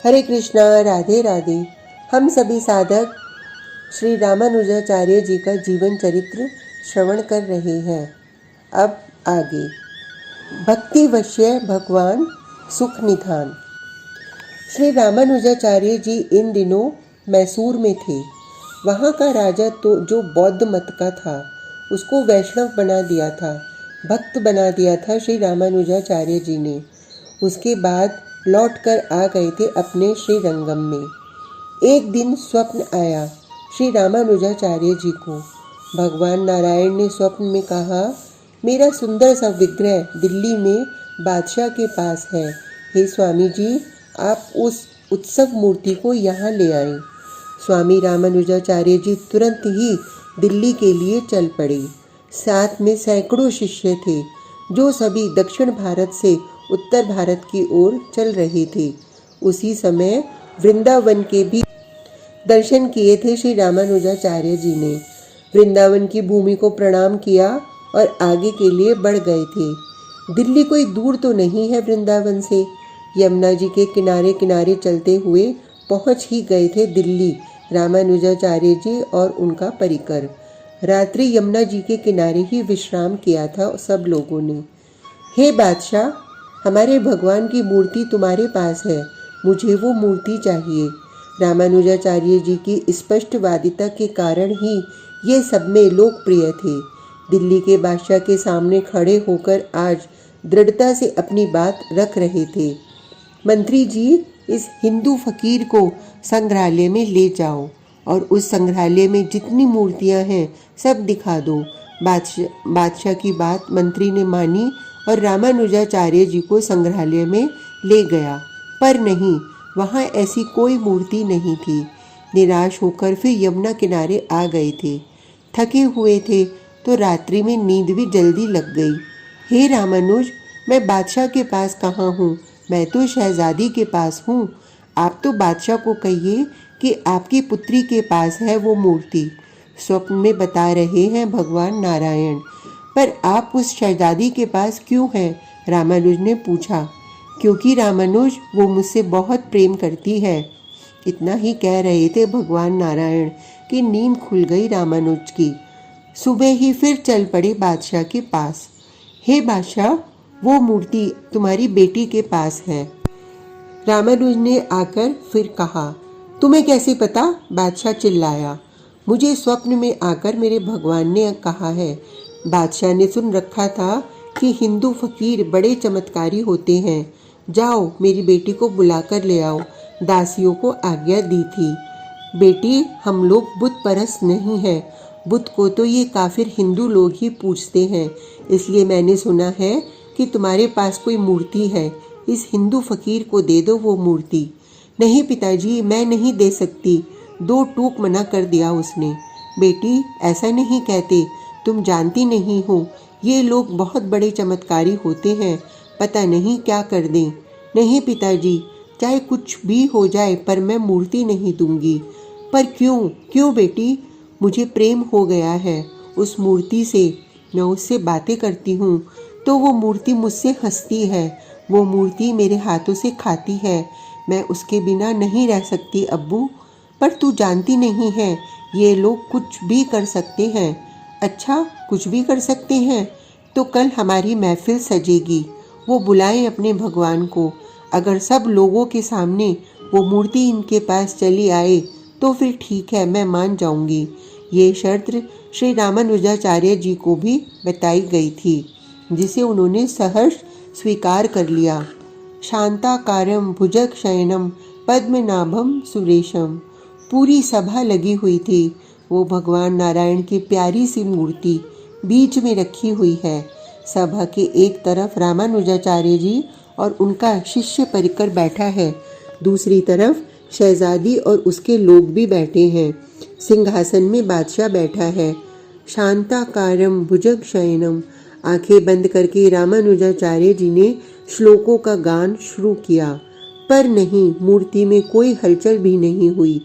हरे कृष्णा, राधे राधे। हम सभी साधक श्री रामानुजाचार्य जी का जीवन चरित्र श्रवण कर रहे हैं। अब आगे भक्ति वश्य भगवान सुख निधान। श्री रामानुजाचार्य जी इन दिनों मैसूर में थे। वहाँ का राजा तो जो बौद्ध मत का था उसको वैष्णव बना दिया था, भक्त बना दिया था श्री रामानुजाचार्य जी ने। उसके बाद लौट कर आ गए थे अपने श्री रंगम में। एक दिन स्वप्न आया श्री रामानुजाचार्य जी को। भगवान नारायण ने स्वप्न में कहा, मेरा सुंदर सा विग्रह दिल्ली में बादशाह के पास है। हे स्वामी जी, आप उस उत्सव मूर्ति को यहाँ ले आए। स्वामी रामानुजाचार्य जी तुरंत ही दिल्ली के लिए चल पड़े। साथ में सैकड़ों शिष्य थे जो सभी दक्षिण भारत से उत्तर भारत की ओर चल रहे थे। उसी समय वृंदावन के भी दर्शन किए थे श्री रामानुजाचार्य जी ने। वृंदावन की भूमि को प्रणाम किया और आगे के लिए बढ़ गए थे। दिल्ली कोई दूर तो नहीं है वृंदावन से। यमुना जी के किनारे किनारे चलते हुए पहुंच ही गए थे दिल्ली रामानुजाचार्य जी और उनका परिकर। रात्रि यमुना जी के किनारे ही विश्राम किया था सब लोगों ने। हे बादशाह, हमारे भगवान की मूर्ति तुम्हारे पास है, मुझे वो मूर्ति चाहिए। रामानुजाचार्य जी की स्पष्टवादिता के कारण ही ये सब में लोकप्रिय थे। दिल्ली के बादशाह के सामने खड़े होकर आज दृढ़ता से अपनी बात रख रहे थे। मंत्री जी, इस हिंदू फकीर को संग्रहालय में ले जाओ और उस संग्रहालय में जितनी मूर्तियां हैं सब दिखा दो। बादशाह की बात मंत्री ने मानी और रामानुजाचार्य जी को संग्रहालय में ले गया, पर नहीं, वहाँ ऐसी कोई मूर्ति नहीं थी। निराश होकर फिर यमुना किनारे आ गए थे। थके हुए थे तो रात्रि में नींद भी जल्दी लग गई। हे रामानुज, मैं बादशाह के पास कहाँ हूँ? मैं तो शहजादी के पास हूँ। आप तो बादशाह को कहिए कि आपकी पुत्री के पास है वो मूर्ति। स्वप्न में बता रहे हैं भगवान नारायण। पर आप उस शहजादी के पास क्यों हैं? रामानुज ने पूछा। क्योंकि रामानुज, वो मुझसे बहुत प्रेम करती है। इतना ही कह रहे थे भगवान नारायण कि नींद खुल गई रामानुज की। सुबह ही फिर चल पड़े बादशाह के पास। हे बादशाह, वो मूर्ति तुम्हारी बेटी के पास है। रामानुज ने आकर फिर कहा। तुम्हें कैसे पता? बादशाह चिल्लाया। मुझे स्वप्न में आकर मेरे भगवान ने कहा है। बादशाह ने सुन रखा था कि हिंदू फकीर बड़े चमत्कारी होते हैं। जाओ, मेरी बेटी को बुलाकर ले आओ। दासियों को आज्ञा दी थी। बेटी, हम लोग बुत परस्त नहीं हैं। बुत को तो ये काफिर हिंदू लोग ही पूजते हैं। इसलिए मैंने सुना है कि तुम्हारे पास कोई मूर्ति है। इस हिंदू फकीर को दे दो वो मूर्ति। नहीं पिताजी, मैं नहीं दे सकती। दो टूक मना कर दिया उसने। बेटी, ऐसा नहीं कहते, तुम जानती नहीं हो, ये लोग बहुत बड़े चमत्कारी होते हैं, पता नहीं क्या कर दें। नहीं पिताजी, चाहे कुछ भी हो जाए पर मैं मूर्ति नहीं दूंगी। पर क्यों? क्यों बेटी? मुझे प्रेम हो गया है उस मूर्ति से। मैं उससे बातें करती हूँ तो वो मूर्ति मुझसे हंसती है। वो मूर्ति मेरे हाथों से खाती है। मैं उसके बिना नहीं रह सकती अब्बू। पर तू जानती नहीं है, ये लोग कुछ भी कर सकते हैं। अच्छा, कुछ भी कर सकते हैं? तो कल हमारी महफिल सजेगी। वो बुलाएं अपने भगवान को। अगर सब लोगों के सामने वो मूर्ति इनके पास चली आए तो फिर ठीक है, मैं मान जाऊंगी। ये शर्त श्री रामानुजाचार्य जी को भी बताई गई थी, जिसे उन्होंने सहर्ष स्वीकार कर लिया। शांताकारम भुजगशयनम पद्मनाभम सुरेशम। पूरी सभा लगी हुई थी। वो भगवान नारायण की प्यारी सी मूर्ति बीच में रखी हुई है। सभा के एक तरफ रामानुजाचार्य जी और उनका शिष्य परिकर बैठा है। दूसरी तरफ शहजादी और उसके लोग भी बैठे हैं। सिंहासन में बादशाह बैठा है। शांताकारम भुजगशयनम। आंखें बंद करके रामानुजाचार्य जी ने श्लोकों का गान शुरू किया, पर नहीं, मूर्ति में कोई हलचल भी नहीं हुई।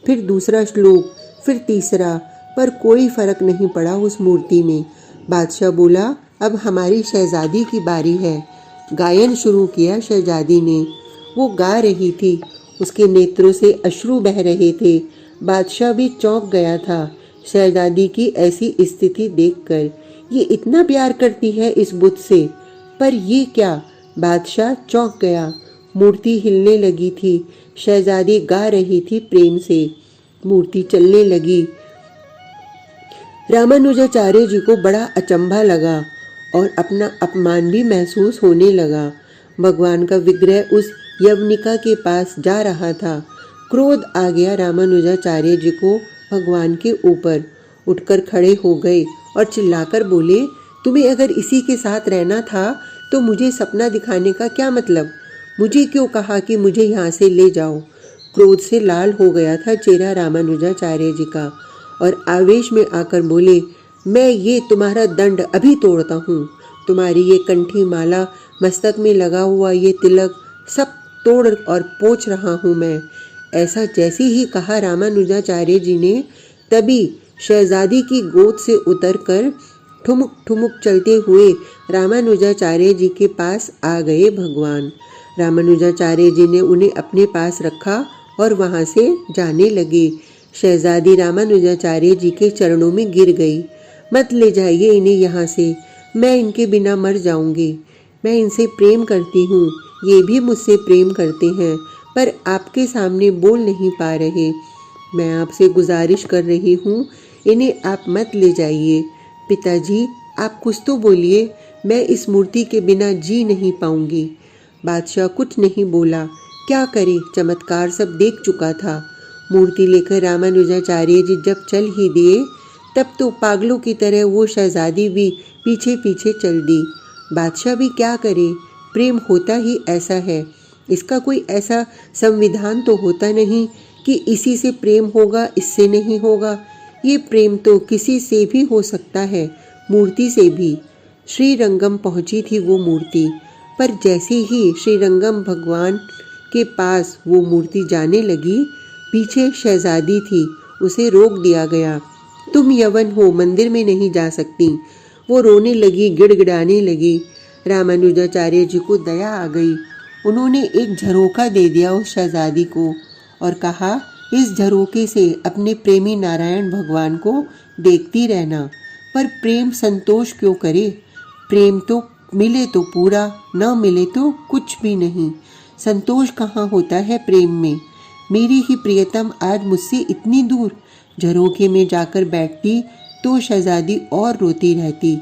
फिर दूसरा श्लोक, फिर तीसरा, पर कोई फर्क नहीं पड़ा उस मूर्ति में। बादशाह बोला, अब हमारी शहजादी की बारी है। गायन शुरू किया शहजादी ने। वो गा रही थी। उसके नेत्रों से अश्रु बह रहे थे। बादशाह भी चौंक गया था शहजादी की ऐसी स्थिति देखकर। ये इतना प्यार करती है इस बुत से, पर ये क्या? बादशाह चौंक गया। मूर्ति हिलने लगी थी। शहजादी गा रही थी प्रेम से। मूर्ति चलने लगी। रामानुजाचार्य जी को बड़ा अचंभा लगा और अपना अपमान भी महसूस होने लगा। भगवान का विग्रह उस यवनिका के पास जा रहा था। क्रोध आ गया रामानुजाचार्य जी को भगवान के ऊपर। उठकर खड़े हो गए और चिल्लाकर बोले, तुम्हें अगर इसी के साथ रहना था तो मुझे सपना दिखाने का क्या मतलब? मुझे क्यों कहा कि मुझे यहाँ से ले जाओ? क्रोध से लाल हो गया था चेहरा रामानुजाचार्य जी का और आवेश में आकर बोले, मैं ये तुम्हारा दंड अभी तोड़ता हूँ। तुम्हारी ये कंठी माला, मस्तक में लगा हुआ ये तिलक सब तोड़ और पोंछ रहा हूँ मैं। ऐसा जैसे ही कहा रामानुजाचार्य जी ने, तभी शहजादी की गोद से उतरकर ठुमुक ठुमुक चलते हुए रामानुजाचार्य जी के पास आ गए भगवान। रामानुजाचार्य जी ने उन्हें अपने पास रखा और वहाँ से जाने लगे। शहजादी रामानुजाचार्य जी के चरणों में गिर गई। मत ले जाइए इन्हें यहाँ से, मैं इनके बिना मर जाऊंगी। मैं इनसे प्रेम करती हूँ, ये भी मुझसे प्रेम करते हैं, पर आपके सामने बोल नहीं पा रहे। मैं आपसे गुजारिश कर रही हूँ, इन्हें आप मत ले जाइए। पिताजी, आप कुछ तो बोलिए, मैं इस मूर्ति के बिना जी नहीं पाऊंगी। बादशाह कुछ नहीं बोला। क्या करे, चमत्कार सब देख चुका था। मूर्ति लेकर रामानुजाचार्य जी जब चल ही दिए, तब तो पागलों की तरह वो शहजादी भी पीछे पीछे चल दी। बादशाह भी क्या करे, प्रेम होता ही ऐसा है। इसका कोई ऐसा संविधान तो होता नहीं कि इसी से प्रेम होगा, इससे नहीं होगा। ये प्रेम तो किसी से भी हो सकता है, मूर्ति से भी। श्रीरंगम पहुंची थी वो मूर्ति, पर जैसे ही श्रीरंगम भगवान के पास वो मूर्ति जाने लगी, पीछे शहजादी थी, उसे रोक दिया गया। तुम यवन हो, मंदिर में नहीं जा सकती। वो रोने लगी, गिड़गिड़ाने लगी। रामानुजाचार्य जी को दया आ गई। उन्होंने एक झरोका दे दिया उस शहजादी को और कहा, इस झरोके से अपने प्रेमी नारायण भगवान को देखती रहना। पर प्रेम संतोष क्यों करे? प्रेम तो मिले तो पूरा, न मिले तो कुछ भी नहीं। संतोष कहाँ होता है प्रेम में? मेरी ही प्रियतम आज मुझसे इतनी दूर। झरोखे में जाकर बैठती तो शहजादी और रोती रहती।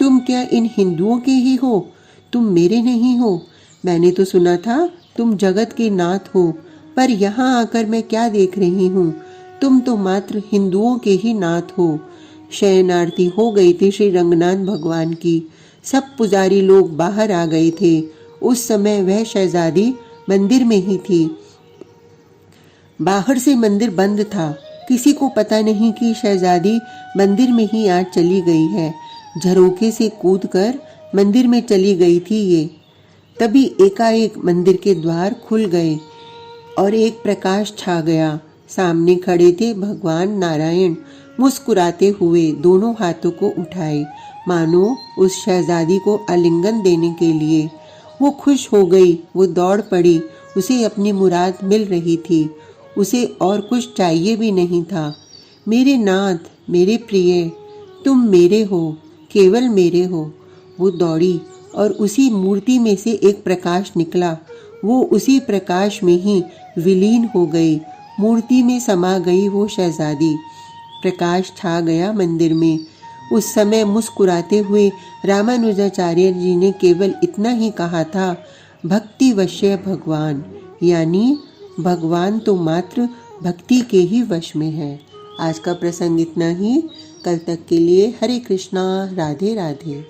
तुम क्या इन हिंदुओं के ही हो? तुम मेरे नहीं हो। मैंने तो सुना था तुम जगत के नाथ हो, पर यहाँ आकर मैं क्या देख रही हूँ? तुम तो मात्र हिंदुओं के ही नाथ हो। शयन आरती हो गई थी श्री रंगनाथ भगवान की। सब पुजारी लोग बाहर आ गए थे। उस समय वह शहजादी मंदिर में ही थी। बाहर से मंदिर बंद था। किसी को पता नहीं कि शहजादी मंदिर में ही आज चली गई है। झरोखे से कूदकर मंदिर में चली गई थी ये। तभी एकाएक मंदिर के द्वार खुल गए और एक प्रकाश छा गया। सामने खड़े थे भगवान नारायण, मुस्कुराते हुए दोनों हाथों को उठाए, मानो उस शहजादी को आलिंगन देने के लिए। वो खुश हो गई, वो दौड़ पड़ी। उसे अपनी मुराद मिल रही थी। उसे और कुछ चाहिए भी नहीं था। मेरे नाथ, मेरे प्रिय, तुम मेरे हो, केवल मेरे हो। वो दौड़ी और उसी मूर्ति में से एक प्रकाश निकला। वो उसी प्रकाश में ही विलीन हो गई। मूर्ति में समा गई वो शहजादी। प्रकाश छा गया मंदिर में। उस समय मुस्कुराते हुए रामानुजाचार्य जी ने केवल इतना ही कहा था, भक्तिवश्य भगवान, यानी भगवान तो मात्र भक्ति के ही वश में है। आज का प्रसंग इतना ही। कल तक के लिए हरे कृष्णा, राधे राधे।